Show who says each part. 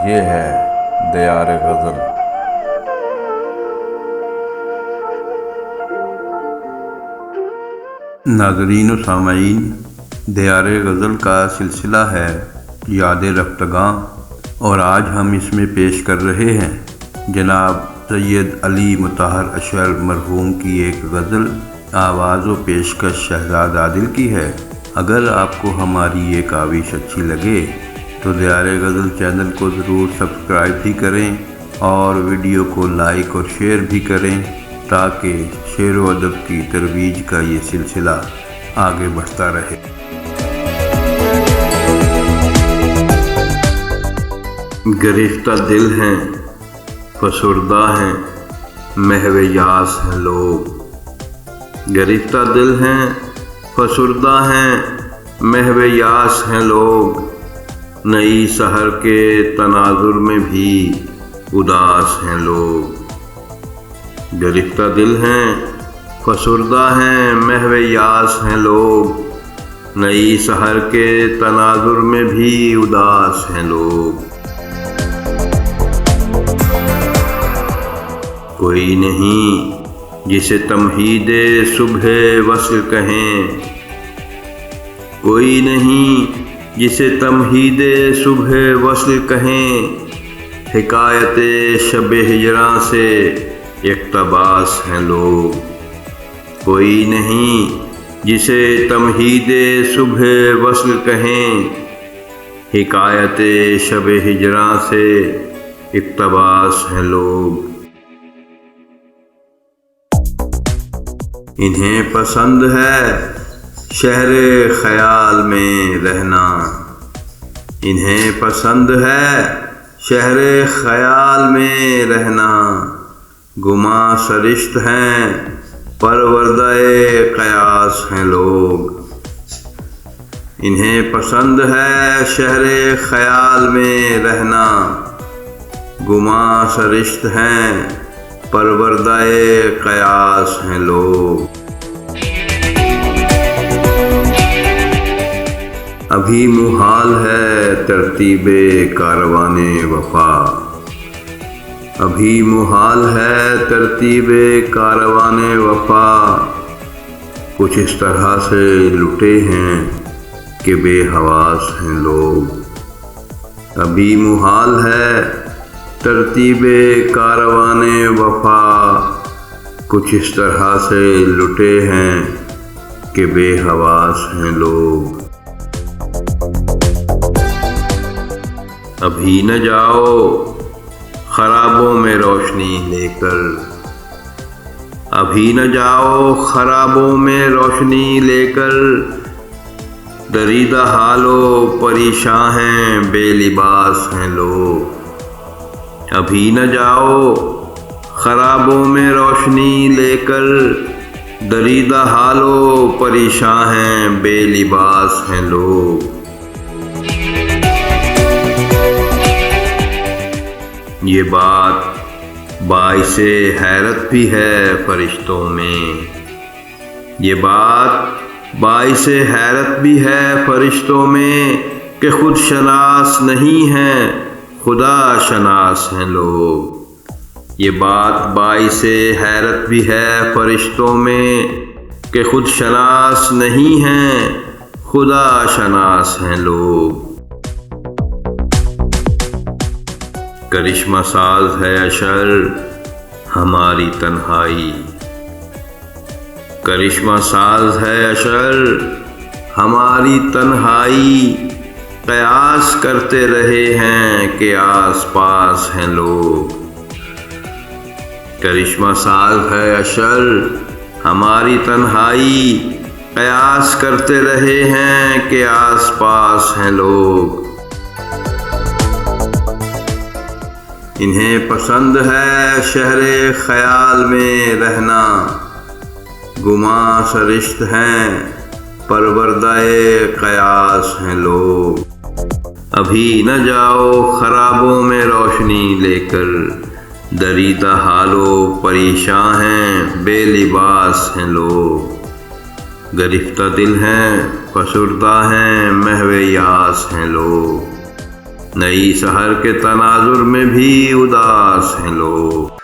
Speaker 1: یہ ہے دیار غزل۔ ناظرین و سامعین، دیار غزل کا سلسلہ ہے یاد رفتگاں، اور آج ہم اس میں پیش کر رہے ہیں جناب سید علی مطہر اشعر مرحوم کی ایک غزل، آواز و پیشکش شہزاد عادل کی ہے۔ اگر آپ کو ہماری یہ کاوش اچھی لگے تو دیار غزل چینل کو ضرور سبسکرائب بھی کریں اور ویڈیو کو لائک اور شیئر بھی کریں تاکہ شعر و ادب کی ترویج کا یہ سلسلہ آگے بڑھتا رہے۔ گرفتہ دل ہیں، فسردہ ہیں، محو یاس ہیں لوگ۔ گرفتہ دل ہیں، فسردہ ہیں، محو یاس ہیں لوگ۔ نئی سحر کے تناظر میں بھی اداس ہیں لوگ۔ گرفتہ دل ہیں، فسردہ ہیں، محو یاس ہیں لوگ۔ نئی سحر کے تناظر میں بھی اداس ہیں لوگ۔ کوئی نہیں جسے تمہید صبح وصل کہیں، کوئی نہیں جسے تمہید صبح وصل کہیں۔ حکایت شب ہجراں سے اقتباس ہیں لوگ۔ کوئی نہیں جسے تمہید صبح وصل کہیں۔ حکایت شب ہجراں سے اقتباس ہیں لوگ۔ انہیں پسند ہے شہر خیال میں رہنا، انہیں پسند ہے شہر خیال میں رہنا۔ گماں سرشت ہیں، پروردہ قیاس ہیں لوگ۔ انہیں پسند ہے شہر خیال میں رہنا۔ گماں سرشت ہیں، پروردہ قیاس ہیں لوگ۔ ابھی محال ہے ترتیب کاروان وفا، ابھی محال ہے ترتیب کاروان وفا۔ کچھ اس طرح سے لٹے ہیں کہ بے حواس ہیں لوگ۔ ابھی محال ہے ترتیب کاروان وفا۔ کچھ اس طرح سے لٹے ہیں کہ بے حواس ہیں لوگ۔ ابھی نہ جاؤ خرابوں میں روشنی لے کر، ابھی نہ جاؤ خرابوں میں روشنی لے کر۔ دریدہ حال و پریشاں ہیں، بے لباس ہیں لوگ۔ ابھی نہ جاؤ خرابوں میں روشنی لے کر۔ دریدہ حال و پریشاں ہیں، بے لباس ہیں لوگ۔ یہ بات باعث حیرت بھی ہے فرشتوں میں، یہ بات باعث حیرت بھی ہے فرشتوں میں کہ خود شناس نہیں ہیں، خدا شناس ہیں لوگ۔ یہ بات باعث حیرت بھی ہے فرشتوں میں کہ خود شناس نہیں ہیں، خدا شناس ہیں لوگ۔ کرشمہ ساز ہے اشعر ہماری تنہائی، کرشمہ ساز ہے اشعر ہماری تنہائی۔ قیاس کرتے رہے ہیں کہ آس پاس ہیں لوگ۔ کرشمہ ساز ہے اشعر ہماری تنہائی۔ قیاس کرتے رہے ہیں کہ آس پاس ہیں لوگ۔ انہیں پسند ہے شہر خیال میں رہنا۔ گماں سرشت ہیں، پروردہ قیاس ہیں لوگ۔ ابھی نہ جاؤ خرابوں میں روشنی لے کر۔ دریدہ حال و پریشاں ہیں، بے لباس ہیں لوگ۔ گرفتہ دل ہیں، فسردہ ہیں، محو یاس ہیں لوگ۔ نئی شہر کے تناظر میں بھی اداس ہیں لوگ۔